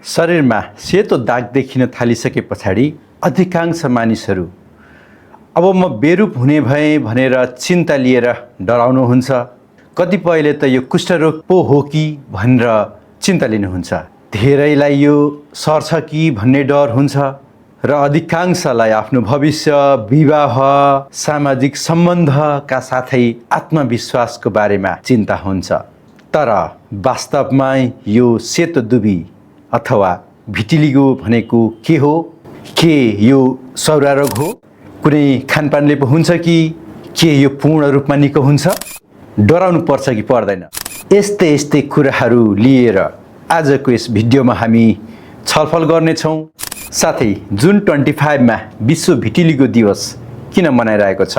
शरीरमा सेतो दाग देखिन थालिसके पछाडि अधिकांश मानिसहरू अब म बेरूप हुने भएँ भनेर चिन्ता लिएर डराउनुहुन्छ। कतिपयले त यो कुष्ठरोग पो हो कि भनेर चिन्ता लिनुहुन्छ। धेरैलाई यो सर्छ कि भन्ने डर हुन्छ र अधिकांशलाई आफ्नो भविष्य, विवाह, सामाजिक सम्बन्धका साथै आत्मविश्वासको बारेमा चिन्ता हुन्छ। तर वास्तवमा यो सेतो दुबी अथवा भिटिलिगो भनेको के हो? के यो सौरा रोग हो? कुनै खानपानले पो हुन्छ कि के यो पूर्ण रूपमा निको हुन्छ? डराउनु पर्छ कि पर्दैन? यस्तै कुराहरू लिएर आजको यस भिडियोमा हामी छलफल गर्नेछौँ। साथै जुन 25 मा विश्व भिटिलिगो दिवस किन मनाइरहेको छ,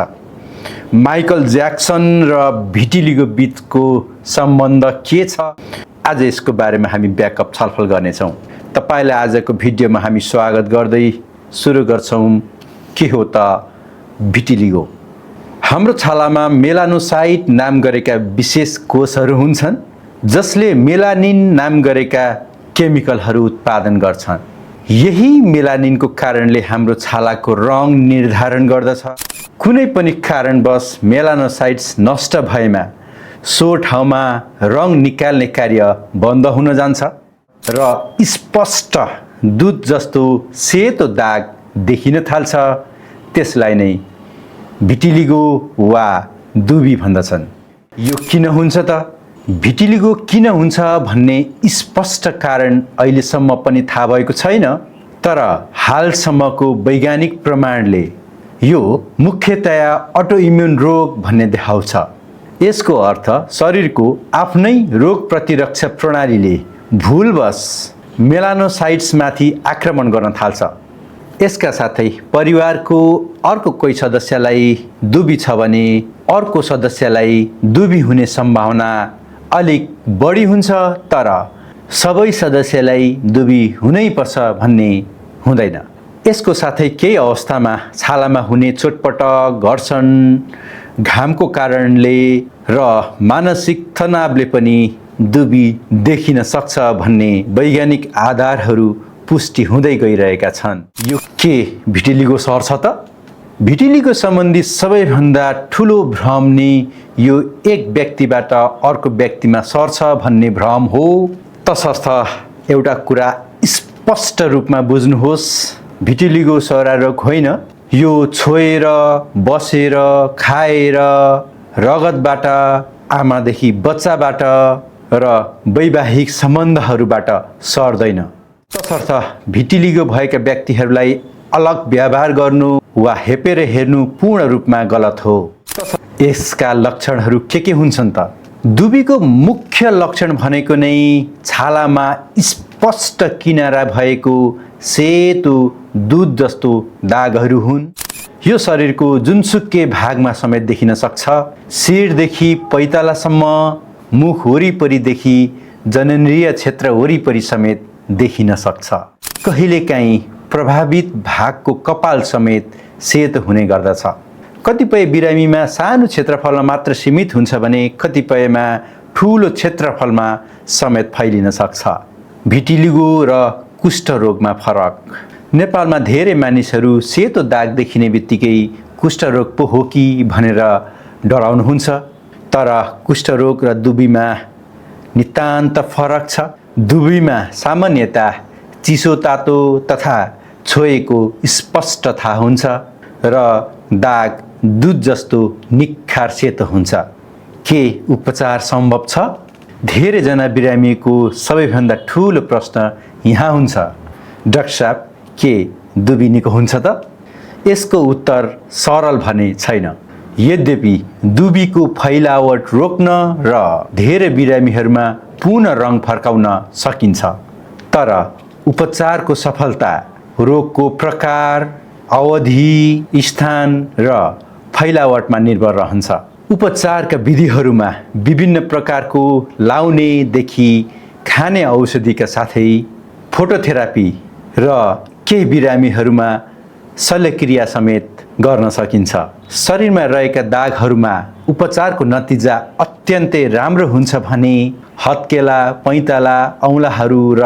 माइकल ज्याक्सन र भिटिलिगो बीचको सम्बन्ध के छ, आज यसको बारेमा हामी ब्याकअप छलफल गर्नेछौँ। तपाईलाई आजको भिडियोमा हामी स्वागत गर्दै सुरु गर्छौँ। के हो त भिटिलिगो? हाम्रो छालामा मेलानोसाइट नाम गरेका विशेष कोषहरू हुन्छन् जसले मेलानिन नाम गरेका केमिकलहरू उत्पादन गर्छन्। यही मेलानिनको कारणले हाम्रो छालाको रङ निर्धारण गर्दछ। कुनै पनि कारणवश मेलानोसाइट्स नष्ट भएमा सो ठाउँमा रङ निकाल्ने कार्य बन्द हुन जान्छ र स्पष्ट दुध जस्तो सेतो दाग देखिन थाल्छ। त्यसलाई नै भिटिलिगो वा दुबी भन्दछन्। यो किन हुन्छ त? भिटिलिगो किन हुन्छ भन्ने स्पष्ट कारण अहिलेसम्म पनि थाहा भएको छैन। तर हालसम्मको वैज्ञानिक प्रमाणले यो मुख्यतया अटोइम्युन रोग भन्ने देखाउँछ। यसको अर्थ शरीरको आफ्नै रोग प्रतिरक्षा प्रणालीले भुलवश मेलानोसाइट्समाथि आक्रमण गर्न थाल्छ। यसका साथै परिवारको अर्को कोही सदस्यलाई दुबी छ भने अर्को सदस्यलाई दुबी हुने सम्भावना अलिक बढी हुन्छ। तर सबै सदस्यलाई दुबी हुनैपर्छ भन्ने हुँदैन। यसको साथै केही अवस्थामा छालामा हुने चोटपटक, घर्षण, घामको कारणले र मानसिक तनावले पनि दुबी देखिन सक्छ भन्ने वैज्ञानिक आधारहरू पुष्टि हुँदै गइरहेका छन्। यो के भिटिलिगो सर्छ त? भिटिलिगो सम्बन्धी सबैभन्दा ठुलो भ्रम नै यो एक व्यक्तिबाट अर्को व्यक्तिमा सर्छ भन्ने भ्रम हो। तसर्थ एउटा कुरा स्पष्ट रूपमा बुझ्नुहोस्, भिटिलिगो सौरा रोग होइन। यो छोएर, बसेर, खाएर, रगतबाट, आमादेखि बच्चाबाट र वैवाहिक सम्बन्धहरूबाट सर्दैन। तसर्थ भिटिलिगो भएका व्यक्तिहरूलाई अलग व्यवहार गर्नु वा हेपेर हेर्नु पूर्ण रूपमा गलत हो। यसका लक्षणहरू के हुन्छन् त? दुबीको मुख्य लक्षण भनेको नै छालामा स्पष्ट किनारा भएको सेतो दुध जस्तो दागहरू हुन्। यो शरीरको जुनसुकै भागमा समेत देखिन सक्छ। शिरदेखि पैतालासम्म, मुख वरिपरिदेखि जननेन्द्रिय क्षेत्र वरिपरि समेत देखिन सक्छ। कहिलेकाहीँ प्रभावित भागको कपाल समेत सेतो हुने गर्दछ। कतिपय बिरामीमा सानो क्षेत्रफलमा मात्र सीमित हुन्छ भने कतिपयमा ठुलो क्षेत्रफलमा समेत फैलिन सक्छ। भिटिलिगो र कुष्ठरोगमा फरक। नेपालमा धेरै मानिसहरू सेतो दाग देखिने बित्तिकै कुष्ठरोग पो हो कि भनेर डराउनुहुन्छ। तर कुष्ठरोग र दुबीमा नितान्त फरक छ। दुबीमा सामान्यतया चिसो, तातो तथा छोएको स्पष्ट थाहा हुन्छ र दाग दुध जस्तो निखार सेतो हुन्छ। के उपचार सम्भव छ? धेरैजना बिरामीको सबैभन्दा ठुलो प्रश्न यहाँ हुन्छ, डाक्टर साहब के दुबी निको हुन्छ त? यसको उत्तर सरल भने छैन। यद्यपि दुबीको फैलावट रोक्न र धेरै बिरामीहरूमा पुनः रङ फर्काउन सकिन्छ। तर उपचारको सफलता रोगको प्रकार, अवधि, स्थान र फैलावटमा निर्भर रहन्छ। उपचारका विधिहरूमा विभिन्न प्रकारको लाउनेदेखि खाने औषधिका साथै फोटोथेरापी र केही बिरामीहरूमा शल्यक्रिया समेत गर्न सकिन्छ। शरीरमा रहेका दागहरूमा उपचारको नतिजा अत्यन्तै राम्रो हुन्छ भने हत्केला, पैताला, औँलाहरू र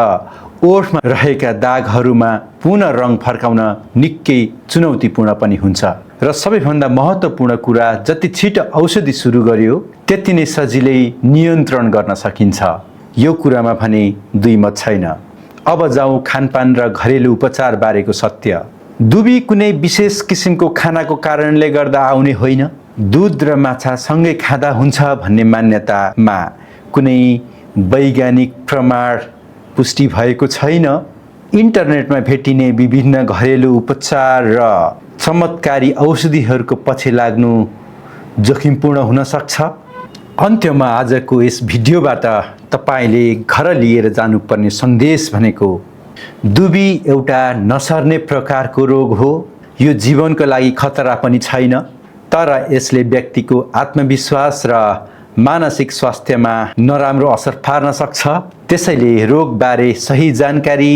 ओठमा रहेका दागहरूमा पुनः रङ फर्काउन निकै चुनौतीपूर्ण पनि हुन्छ र सबैभन्दा महत्त्वपूर्ण कुरा जति छिटो औषधि सुरु गर्यो त्यति नै सजिलै नियन्त्रण गर्न सकिन्छ। यो कुरामा भने दुई मत छैन। अब जाउँ खानपान र घरेलु उपचार बारेको सत्य। दुबी कुनै विशेष किसिमको खानाको कारणले गर्दा आउने होइन। दूध र माछा सँगै खाँदा हुन्छ भन्ने मान्यतामा कुनै वैज्ञानिक प्रमाण पुष्टि भएको छैन। इन्टरनेटमा भेटिने विभिन्न घरेलु उपचार र चमत्कारी औषधिहरूको पछि लाग्नु जोखिमपूर्ण हुन सक्छ। अन्त्यमा आजको यस भिडियोबाट तपाईले घर लिएर जानुपर्ने सन्देश भनेको दुबी एउटा नसर्ने प्रकारको रोग हो। यो जीवनको लागि खतरा पनि छैन, तर यसले व्यक्तिको आत्मविश्वास र मानसिक स्वास्थ्यमा नराम्रो असर पार्न सक्छ। त्यसैले रोगबारे सही जानकारी,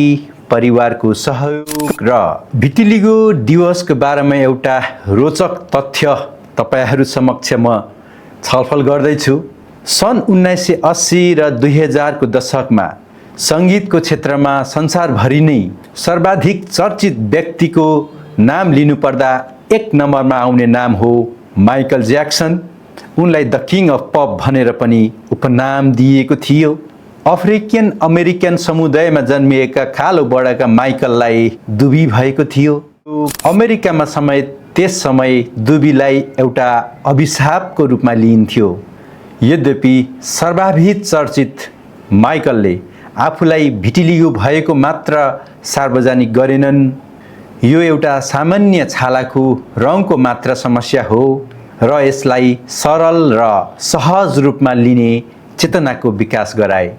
परिवारको सहयोग र भिटिलिगो दिवसको बारेमा एउटा रोचक तथ्य तपाईहरू समक्ष म छलफल गर्दैछु। सन् 1980 र 2000 को दशकमा सङ्गीतको क्षेत्रमा संसारभरि नै सर्वाधिक चर्चित व्यक्तिको नाम लिनुपर्दा एक नम्बरमा आउने नाम हो माइकल ज्याक्सन। उनलाई द किङ अफ पप भनेर पनि उपनाम दिएको थियो। अफ्रिकन अमेरिकन समुदायमा जन्मिएका कालो बडाका माइकललाई दुबी भएको थियो। अमेरिकामा समेत त्यस समय दुबीलाई एउटा अभिशापको रूपमा लिइन्थ्यो। यद्यपि सर्वाधिक चर्चित माइकलले आफूलाई भिटिलिगो भएको मात्र सार्वजनिक गरेनन्। यो एउटा सामान्य छालाको रङको मात्र समस्या हो र यसलाई सरल र सहज रूपमा लिने चेतनाको विकास गराए।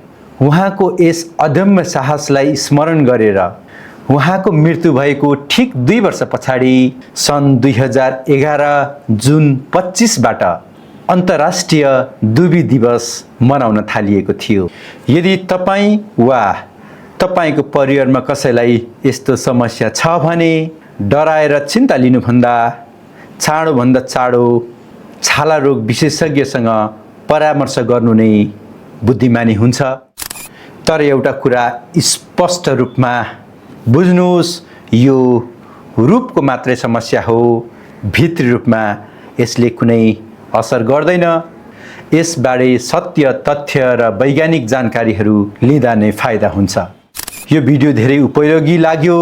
उहाँको यस अदम्य साहसलाई स्मरण गरेर उहाँको मृत्यु भएको ठिक 2 वर्ष पछाडि सन् 2011 जुन 25बाट अन्तर्राष्ट्रिय दुबी दिवस मनाउन थालिएको थियो। यदि तपाईँ वा तपाईँको परिवारमा कसैलाई यस्तो समस्या छ भने डराएर चिन्ता लिनुभन्दा चाँडोभन्दा चाँडो छाला रोग विशेषज्ञसँग परामर्श गर्नु नै बुद्धिमानी हुन्छ। तर एउटा कुरा स्पष्ट रूपमा बुझ्नुहोस्, यो रूपको मात्रै समस्या हो, भित्री रूपमा यसले कुनै असर गर्दैन। यसबारे सत्य तथ्य र वैज्ञानिक जानकारीहरू लिँदा नै फाइदा हुन्छ। यो भिडियो धेरै उपयोगी लाग्यो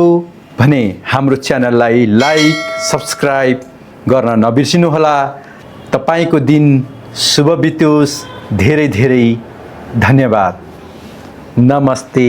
भने हाम्रो च्यानललाई लाइक, सब्स्क्राइब गर्न नबिर्सिनुहोला। तपाईको दिन शुभ बितोस्। धेरै धेरै धन्यवाद। नमस्ते।